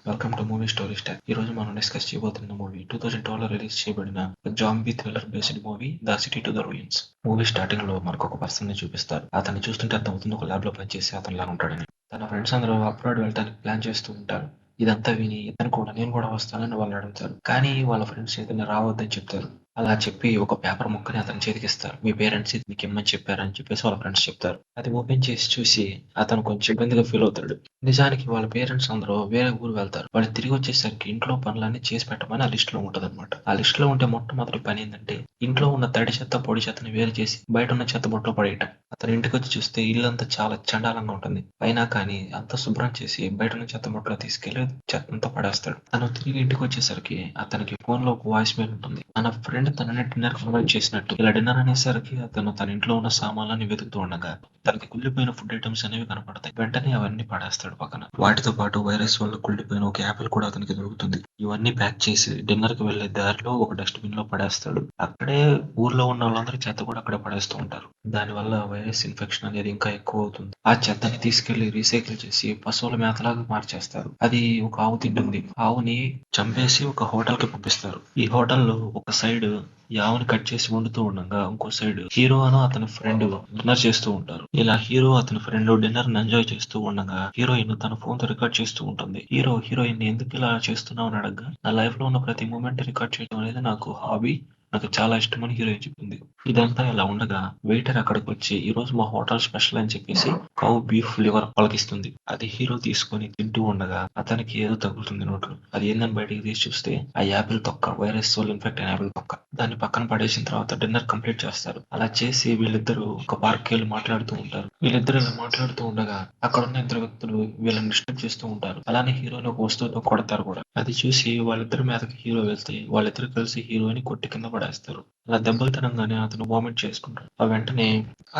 Welcome to movie story star. ఈ రోజు మనం డిస్కస్ చేయబోతున్న మూవీ 2012 లో రిలీజ్ చేయబడిన zombie thriller based movie the city to the ruins. Movie starting లో మనకు ఒక పర్సన్ ని చూపిస్తారు. అతన్ని చూస్తుంటే అర్థమవుతుంది ఒక ల్యాబ్ లో పనిచేసి అతనిలా ఉంటాడని. తన ఫ్రెండ్స్ అందరూ అబ్రాడ్ వెళ్ళడానికి ప్లాన్ చేస్తూ ఉంటారు. ఇదంతా విని ఇతను కూడా నేను కూడా వస్తానని వాళ్ళు అడుగుతారు. కానీ వాళ్ళ ఫ్రెండ్స్ ఇతన్ని రావద్దని చెప్తారు. అలా చెప్పి ఒక పేపర్ ముక్కని అతని చేతికి ఇస్తారు. మీ పేరెంట్స్ ఇది మీకు ఇమ్మని చెప్పారని చెప్పేసి వాళ్ళ ఫ్రెండ్స్ చెప్తారు. అది ఓపెన్ చేసి చూసి అతను కొంచెం ఇబ్బందిగా ఫీల్ అవుతాడు. నిజానికి వాళ్ళ పేరెంట్స్ అందరూ వేరే ఊరు వెళ్తారు. వాళ్ళు తిరిగి వచ్చేసరికి ఇంట్లో పనులన్నీ చేసి పెట్టమని ఆ లిస్ట్ లో ఉంటదన్నమాట. ఆ లిస్ట్ లో ఉంటే మొట్టమొదటి పని ఏంటంటే ఇంట్లో ఉన్న తడి చెత్త పొడి చెత్తని వేరు చేసి బయట ఉన్న చెత్త బుట్టలో పడేయటం. అతను ఇంటికి వచ్చి చూస్తే ఇల్లంతా చాలా చండాలంగా ఉంటుంది. అయినా కానీ అంతా శుభ్రం చేసి బయట ఉన్న చెత్త బుట్టలో తీసుకెళ్లి చెత్త అంతా పడేస్తాడు. తను తిరిగి ఇంటికి వచ్చేసరికి అతనికి ఫోన్ లో ఒక వాయిస్ మెయిల్ ఉంటుంది. తన ఫ్రెండ్ తనని డిన్నర్ ఇన్వైట్ చేసినట్టు. ఇలా డిన్నర్ అనేసరికి అతను తన ఇంట్లో ఉన్న సామాన్లని వెతుకుతూ ఉండగా తనకి కుళ్ళిపోయిన ఫుడ్ ఐటమ్స్ అనేవి కనపడతాయి. వెంటనే అవన్నీ పడేస్తాడు పక్కన. వాటితో పాటు వైరస్ వల్ల కుళ్ళిపోయిన ఒక యాపిల్ కూడా అతనికి దొరుకుతుంది. ఇవన్నీ ప్యాక్ చేసి డిన్నర్ కి వెళ్లే దారిలో ఒక డస్ట్బిన్ లో పడేస్తాడు. అక్కడే ఊర్లో ఉన్న వాళ్ళందరూ చెత్త కూడా అక్కడే పడేస్తూ ఉంటారు. దాని వల్ల వైరస్ ఇన్ఫెక్షన్ అనేది ఇంకా ఎక్కువ అవుతుంది. ఆ చెత్తని తీసుకెళ్లి రీసైకిల్ చేసి పశువుల మేతలాగా మార్చేస్తారు. అది ఒక ఆవు తింటుంది. ఆవుని చంపేసి ఒక హోటల్ కి పంపిస్తారు. ఈ హోటల్లో ఒక సైడ్ ఈ ఆవుని కట్ చేసి వండుతూ ఉండగా ఇంకో సైడ్ హీరో అను అతని ఫ్రెండ్ డిన్నర్ చేస్తూ ఉంటారు. ఇలా హీరో అతని ఫ్రెండ్ డిన్నర్ ని ఎంజాయ్ చేస్తూ ఉండగా హీరోయిన్ తన ఫోన్ తో రికార్డ్ చేస్తూ ఉంటుంది. హీరో హీరోయిన్ ని ఎందుకు ఇలా చేస్తున్నావు అని అడగగా నా లైఫ్ లో ఉన్న ప్రతి మూమెంట్ రికార్డ్ చేయడం అనేది నాకు హాబీ, నాకు చాలా ఇష్టమని హీరోయిన్ చెప్పింది. ఇదంతా ఇలా ఉండగా వెయిటర్ అక్కడికి వచ్చి ఈ రోజు మా హోటల్ స్పెషల్ అని చెప్పేసి కౌ బీఫ్ లివర్ పలకిస్తుంది. అది హీరో తీసుకొని తింటూ ఉండగా అతనికి ఏదో తగులుతుంది నోట్లో. అది ఏందని బయటికి తీసి చూస్తే ఆ యాపిల్ తొక్క, వైరస్ వల్ల ఇన్ఫెక్ట్ అయిన యాపిల్ తొక్క. దాన్ని పక్కన పడేసిన తర్వాత డిన్నర్ కంప్లీట్ చేస్తారు. అలా చేసి వీళ్ళిద్దరూ ఒక పార్క్ వెళ్ళి మాట్లాడుతూ ఉంటారు. వీళ్ళిద్దరు ఇలా మాట్లాడుతూ ఉండగా అక్కడ ఉన్న ఇద్దరు వ్యక్తులు వీళ్ళని డిస్టర్బ్ చేస్తూ ఉంటారు. అలానే హీరోని ఒక వస్తువుతో కొడతారు కూడా. అది చూసి వాళ్ళిద్దరి మీదకి హీరో వెళ్తే వాళ్ళిద్దరు కలిసి హీరోని కొట్టి కింద పడేస్తారు. అలా దెబ్బలు తినంగానే అతను వామిట్ చేసుకుంటాడు. ఆ వెంటనే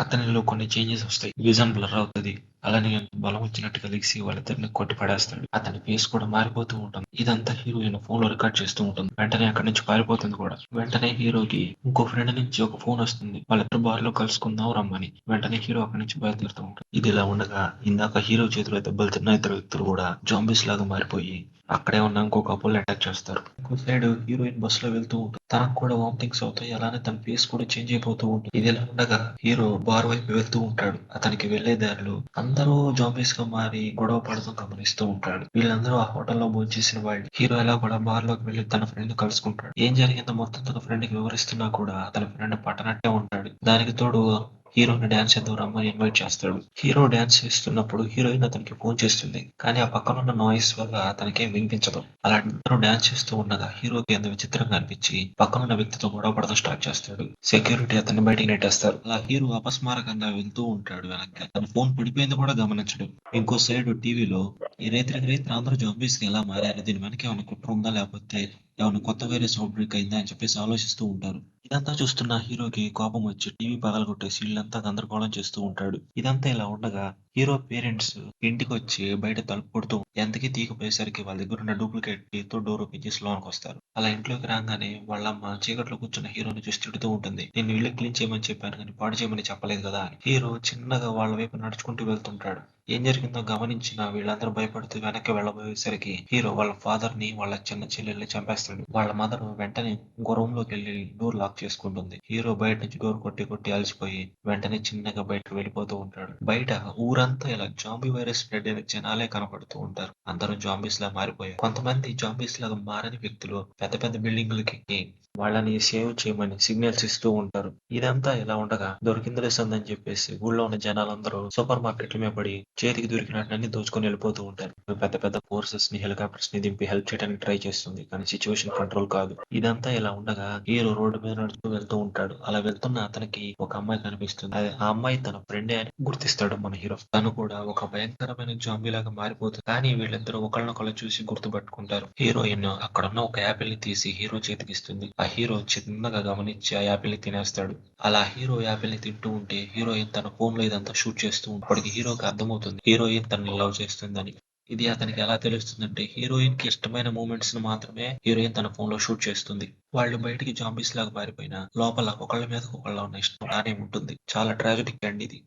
అతనిలో కొన్ని చేంజెస్ వస్తాయి. విజన్ బ్లర్ అవుతుంది. అలానే బలం వచ్చినట్టుగా లెగిసి వాళ్ళిద్దరిని కొట్టి పడేస్తాడు. అతని ఫేస్ కూడా మారిపోతూ ఉంటుంది. ఇదంతా హీరోయిన్ ఫోన్ లో రికార్డ్ చేస్తూ ఉంటుంది. వెంటనే అక్కడి నుంచి పారిపోతుంది కూడా. వెంటనే హీరోకి ఇంకో ఫ్రెండ్ నుంచి ఒక ఫోన్ వస్తుంది. వాళ్ళిద్దరు బార్ లో కలుసుకుందాం రమ్మని. వెంటనే హీరో అక్కడి నుంచి బయలుదేరుతూ ఉంటాడు. ఇది ఇలా ఉండగా ఇందాక హీరో చేతిలో దెబ్బలు తిన్న ఇద్దరు వ్యక్తులు కూడా జాంబీస్ లాగా మారిపోయి అక్కడే ఉన్న ఇంకో కపుల్ అటాక్ చేస్తారు. ఇంకో సైడ్ హీరోయిన్ బస్ లో వెళ్తూ ఉంటుంది. తనకు కూడా వామిటింగ్స్ అవుతాయి. అలానే తన ఫేస్ కూడా చేంజ్ అయిపోతూ ఉంటుంది. ఇది ఇలా ఉండగా హీరో బార్ వైపు వెళ్తూ ఉంటాడు. అతనికి వెళ్లే దారిలో అందరూ జాంబీస్ గా మారి గొడవ పడుతూ గమనిస్తూ ఉంటాడు. వీళ్ళందరూ ఆ హోటల్లో భోంచేసిన వాళ్ళు. హీరో ఎలా కూడా బార్ లోకి వెళ్లి తన ఫ్రెండ్ కలుసుకుంటాడు. ఏం జరిగిందో మొత్తం తన ఫ్రెండ్ కి వివరిస్తున్నా కూడా అతని ఫ్రెండ్ పట్టనట్టే ఉంటాడు. దానికి తోడు హీరోని డాన్స్ చేద్దాం రమ్మని ఇన్వైట్ చేస్తాడు. హీరో డాన్స్ చేస్తున్నప్పుడు హీరోయిన్ అతనికి ఫోన్ చేస్తుంది. కానీ ఆ పక్కన ఉన్న నాయిస్ వల్ల అతనికేం వినిపించదు. అలా అందరూ డాన్స్ చేస్తూ ఉండగా హీరోకి ఎంత విచిత్రంగా అనిపించి పక్కనున్న వ్యక్తితో గొడవ పడడం స్టార్ట్ చేస్తాడు. సెక్యూరిటీ అతన్ని బయటికి నెట్టేస్తారు. అలా హీరో అపస్మారకంగా వెళ్తూ ఉంటాడు వెనక్కి. తన ఫోన్ పడిపోయింది కూడా గమనించడు. ఇంకో సైడ్ టీవీలో ఈ రైతు అందరూ జాంబీస్ కి ఎలా మారారు, దీని వెనక ఏమైనా కుట్ర ఉందా లేకపోతే ఏమైనా కొత్త వైరస్ అవుట్బ్రేక్ అయిందా అని చెప్పేసి ఆలోచిస్తూ ఉంటారు. ఇదంతా చూస్తున్న హీరోకి కోపం వచ్చి టీవీ పగలగొట్టేసి ఇల్లంతా గందరగోళం చేస్తూ ఉంటాడు. ఇదంతా ఇలా ఉండగా హీరో పేరెంట్స్ ఇంటికి వచ్చి బయట తలుపు కొడుతూ ఎంతకీ తీయకపోయేసరికి వాళ్ళ దగ్గర ఉన్న డూప్లికేట్ తో డోర్ ఓపెన్ చేసి లోనికి వస్తారు. అలా ఇంట్లోకి రాగానే వాళ్ళమ్మ చీకట్లో కూర్చున్న హీరోని చూసి తిడుతూ ఉంటుంది. నేను ఇల్లు క్లీన్ చేయమని చెప్పాను కానీ పాడు చేయమని చెప్పలేదు కదా అని. హీరో చిన్నగా వాళ్ళ వైపు నడుచుకుంటూ వెళ్తుంటాడు. ఏం జరిగిందో గమనించిన వీళ్ళందరూ భయపడుతూ వెనక్కి వెళ్ళబోయేసరికి హీరో వాళ్ళ ఫాదర్ ని వాళ్ళ చిన్న చెల్లెల్ని చంపేస్తాడు. వాళ్ళ మదర్ వెంటనే ఇంకో రూమ్ లోకి వెళ్లి డోర్ లాక్ చేసుకుంటుంది. హీరో బయట నుంచి డోర్ కొట్టి కొట్టి అలసిపోయి వెంటనే చిన్నగా బయటకు వెళ్ళిపోతూ ఉంటాడు. బయట ఊరంతా ఇలా జాంబీ వైరస్ స్ప్రెడ్ అయిన జనాలే కనపడుతూ ఉంటారు. అందరూ జాంబీస్ లా మారిపోయారు. కొంతమంది జాంబీస్ లాగా మారని వ్యక్తులు పెద్ద పెద్ద బిల్డింగులకి వాళ్ళని సేవ్ చేయమని సిగ్నల్స్ ఇస్తూ ఉంటారు. ఇదంతా ఇలా ఉండగా దొరికిందిలే సందని చెప్పేసి ఊళ్ళో ఉన్న జనాలందరూ సూపర్ మార్కెట్ల మీద పడి చేతికి దొరికినట్లన్నీ దోచుకొని వెళ్ళిపోతూ ఉంటారు. పెద్ద పెద్ద ఫోర్సెస్ ని హెలికాప్టర్స్ ని దింపి హెల్ప్ చేయడానికి ట్రై చేస్తుంది. కానీ సిచ్యువేషన్ కంట్రోల్ కాదు. ఇదంతా ఇలా ఉండగా హీరో రోడ్డు మీద నడుస్తూ వెళ్తూ ఉంటాడు. అలా వెళ్తున్న అతనికి ఒక అమ్మాయి కనిపిస్తుంది. ఆ అమ్మాయి తన ఫ్రెండే అని గుర్తిస్తాడు మన హీరో. తను కూడా ఒక భయంకరమైన జాంబీ లాగా మారిపోతుంది. కానీ వీళ్ళిద్దరూ ఒకళ్ళనొకళ్ళు చూసి గుర్తుపట్టుకుంటారు. హీరోయిన్ అక్కడున్న ఒక యాపిల్ ని తీసి హీరో చేతికి ఇస్తుంది. ఆ హీరో చిన్నగా గమనించి ఆ యాపిల్ ని తినేస్తాడు. అలా హీరో యాపిల్ ని తింటూ ఉంటే హీరోయిన్ తన ఫోన్ లో ఇదంతా షూట్ చేస్తూ ఇప్పటికి హీరోకి అర్థమవుతుంది హీరోయిన్ తనని లవ్ చేస్తుందని. ఇది అతనికి ఎలా తెలుస్తుందంటే హీరోయిన్ కి ఇష్టమైన మూమెంట్స్ ను మాత్రమే హీరోయిన్ తన ఫోన్ లో షూట్ చేస్తుంది. వాళ్ళు బయటికి జాంబీస్ లాగా పారిపోయినా లోపల ఒకళ్ళ మీద ఒకళ్ళ ఉన్న ఇష్టం అలానే ఉంటుంది. చాలా ట్రాజెడిక్ అండి ఇది.